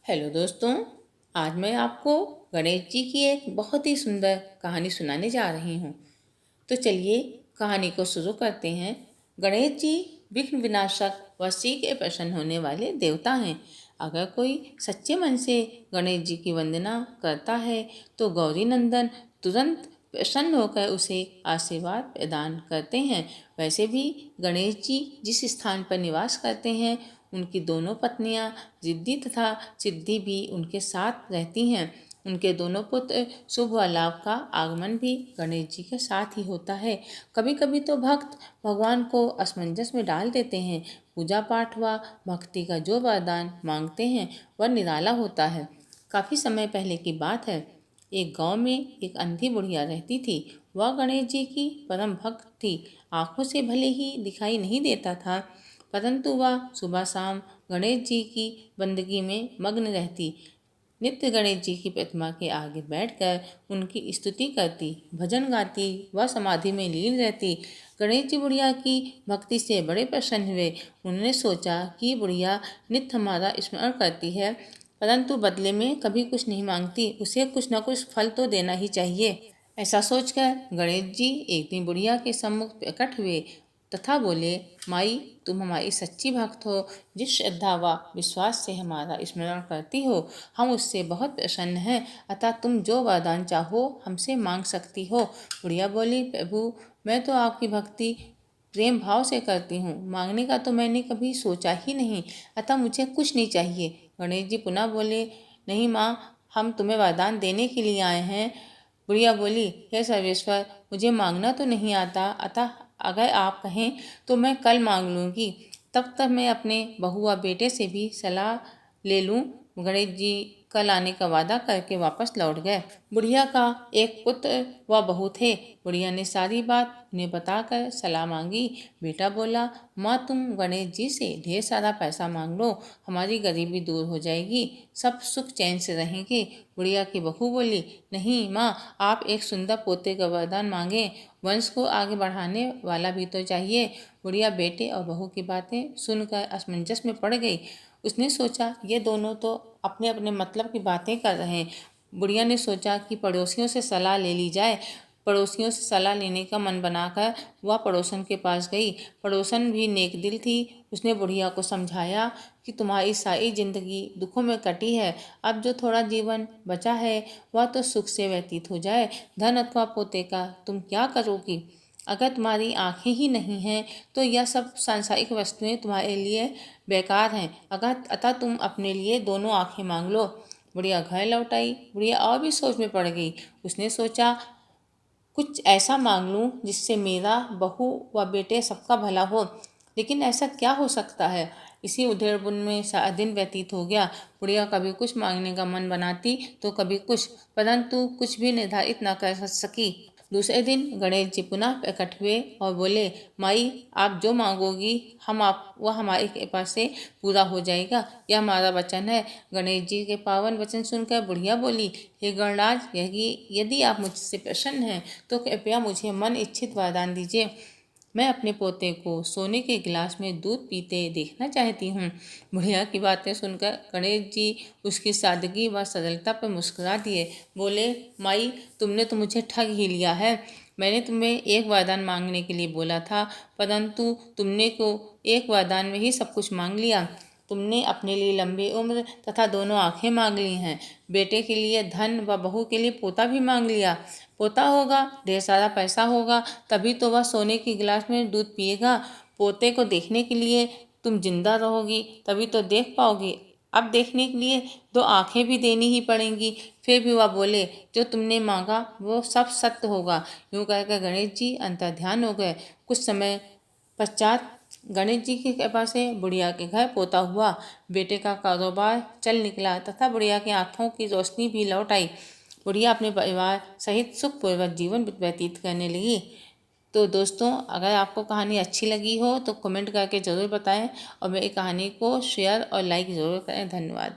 Hello दोस्तों, आज मैं आपको गणेश जी की एक बहुत ही सुंदर कहानी सुनाने जा रही हूँ। तो चलिए कहानी को शुरू करते हैं। गणेश जी विघ्न विनाशक व शीघ्र प्रसन्न होने वाले देवता हैं। अगर कोई सच्चे मन से गणेश जी की वंदना करता है तो गौरी नंदन तुरंत प्रसन्न होकर उसे आशीर्वाद प्रदान करते हैं। वैसे भी गणेश जी जिस स्थान पर निवास करते हैं उनकी दोनों पत्नियां रिद्धि तथा सिद्धि भी उनके साथ रहती हैं। उनके दोनों पुत्र शुभ व लाभ का आगमन भी गणेश जी के साथ ही होता है। कभी कभी तो भक्त भगवान को असमंजस में डाल देते हैं। पूजा पाठ व भक्ति का जो वरदान मांगते हैं वह निराला होता है। काफी समय पहले की बात है। एक गांव में एक अंधी बुढ़िया रहती थी। वह गणेश जी की परम भक्त थी। आंखों से भले ही दिखाई नहीं देता था, परंतु वह सुबह शाम गणेश जी की बंदगी में मग्न रहती। नित्य गणेश जी की प्रतिमा के आगे बैठकर उनकी स्तुति करती, भजन गाती व समाधि में लीन रहती। गणेश जी बुढ़िया की भक्ति से बड़े प्रसन्न हुए। उन्होंने सोचा कि बुढ़िया नित्य हमारा स्मरण करती है, परंतु बदले में कभी कुछ नहीं मांगती, उसे कुछ न कुछ फल तो देना ही चाहिए। ऐसा सोचकर गणेश जी एक दिन बुढ़िया के सम्मुख प्रकट हुए तथा बोले, माई, तुम हमारी सच्ची भक्त हो। जिस श्रद्धा व विश्वास से हमारा स्मरण करती हो हम उससे बहुत प्रसन्न हैं, अतः तुम जो वरदान चाहो हमसे मांग सकती हो। बुढ़िया बोली, प्रभु, मैं तो आपकी भक्ति प्रेम भाव से करती हूँ, मांगने का तो मैंने कभी सोचा ही नहीं, अतः मुझे कुछ नहीं चाहिए। गणेश जी पुनः बोले, नहीं माँ, हम तुम्हें वरदान देने के लिए आए हैं। बुढ़िया बोली, हे सर्वेश्वर, मुझे मांगना तो नहीं आता, अतः अगर आप कहें तो मैं कल मांग लूँगी, तब तक मैं अपने बहू व बेटे से भी सलाह ले लूँ। गणेश जी कल आने का वादा करके वापस लौट गए। बुढ़िया का एक पुत्र व बहू थे। बुढ़िया ने सारी बात उन्हें बताकर सलाह मांगी। बेटा बोला, माँ, तुम गणेश जी से ढेर सारा पैसा मांग लो, हमारी गरीबी दूर हो जाएगी, सब सुख चैन से रहेंगे। बुढ़िया की बहू बोली, नहीं माँ, आप एक सुंदर पोते का वरदान मांगे, वंश को आगे बढ़ाने वाला भी तो चाहिए। बुढ़िया बेटे और बहू की बातें सुनकर असमंजस में पड़ गई। उसने सोचा, ये दोनों तो अपने अपने मतलब की बातें कर रहे हैं। बुढ़िया ने सोचा कि पड़ोसियों से सलाह ले ली जाए। पड़ोसियों से सलाह लेने का मन बनाकर वह पड़ोसन के पास गई। पड़ोसन भी नेक दिल थी। उसने बुढ़िया को समझाया कि तुम्हारी सारी जिंदगी दुखों में कटी है, अब जो थोड़ा जीवन बचा है वह तो सुख से व्यतीत हो जाए। धन अथवा पोते का तुम क्या करोगी? अगर तुम्हारी आंखें ही नहीं हैं तो यह सब सांसारिक वस्तुएं तुम्हारे लिए बेकार हैं। अतः तुम अपने लिए दोनों आंखें मांग लो। बुढ़िया घर लौट आई। बुढ़िया और भी सोच में पड़ गई। उसने सोचा, कुछ ऐसा मांग लूं जिससे मेरा, बहू व बेटे सबका भला हो। लेकिन ऐसा क्या हो सकता है? इसी उधेड़बुन में सारा दिन व्यतीत हो गया। बुढ़िया कभी कुछ मांगने का मन बनाती तो कभी कुछ, परंतु कुछ भी निर्धारित न कर सकी। दूसरे दिन गणेश जी पुनः प्रकट हुए और बोले, माई, आप जो मांगोगी वह हमारी कृपा से पूरा हो जाएगा, यह हमारा वचन है। गणेश जी के पावन वचन सुनकर बुढ़िया बोली, हे गणराज, यदि आप मुझसे प्रसन्न हैं तो कृपया मुझे मन इच्छित वरदान दीजिए। मैं अपने पोते को सोने के गिलास में दूध पीते देखना चाहती हूँ। बुढ़िया की बातें सुनकर गणेश जी उसकी सादगी व सरलता पर मुस्कुरा दिए। बोले, माई, तुमने तो मुझे ठग ही लिया है। मैंने तुम्हें एक वरदान मांगने के लिए बोला था, परंतु तुमने को एक वरदान में ही सब कुछ मांग लिया। तुमने अपने लिए लंबी उम्र तथा दोनों आंखें मांग ली हैं। बेटे के लिए धन व बहू के लिए पोता भी मांग लिया। पोता होगा, ढेर सारा पैसा होगा, तभी तो वह सोने के गिलास में दूध पिएगा। पोते को देखने के लिए तुम जिंदा रहोगी, तभी तो देख पाओगी। अब देखने के लिए दो आंखें भी देनी ही पड़ेंगी। फिर भी वह बोले, जो तुमने मांगा वो सब सत्य होगा। यूं कहकर गणेश जी अंतर्ध्यान हो गए। कुछ समय पश्चात गणेश जी की कृपा से बुढ़िया के घर पोता हुआ। बेटे का कारोबार चल निकला तथा बुढ़िया की आंखों की रोशनी भी लौट आई। बुढ़िया अपने परिवार सहित सुखपूर्वक जीवन व्यतीत करने लगी। तो दोस्तों, अगर आपको कहानी अच्छी लगी हो तो कमेंट करके ज़रूर बताएं और मेरी कहानी को शेयर और लाइक ज़रूर करें। धन्यवाद।